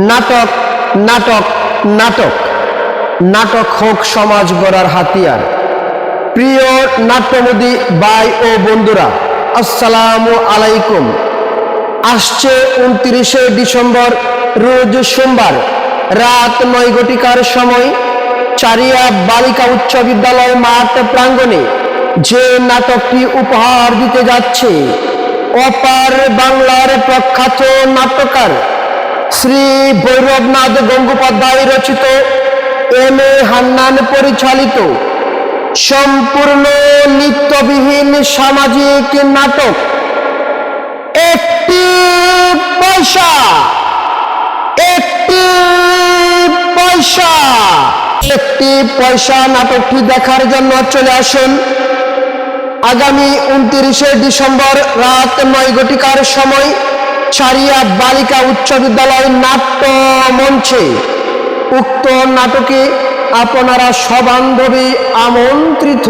নাটক নাটক নাটক নাটক হোক সমাজ গড়ার হাতিয়ার। প্রিয় নাট্যমোদী ভাই ও বন্ধুরা, আসসালামু আলাইকুম। আসছে 29শে ডিসেম্বর রোজ সোমবার রাত 9 ঘটিকার সময় চারিয়া বালিকা উচ্চ বিদ্যালয় মাঠ প্রাঙ্গণে যে নাটকটি উপহার দিতে যাচ্ছে, অপার বাংলার প্রখ্যাত নাট্যকার শ্রী ভৈরবনাথ গঙ্গোপাধ্যায় রচিত, এম এ হান্নান পরিচালিত সম্পূর্ণ নিত্যবিহীন সামাজিক নাটক একটি পয়সা। একটি পয়সা একটি পয়সা নাটকটি দেখার জন্য চলে আসুন আগামী 29শে ডিসেম্বর রাত 9 ঘটিকার সময় চারিয়া বালিকা উচ্চ বিদ্যালয় নাট্য মঞ্চে। উক্ত নাটকে আপনারা সবান্ধবী আমন্ত্রিত।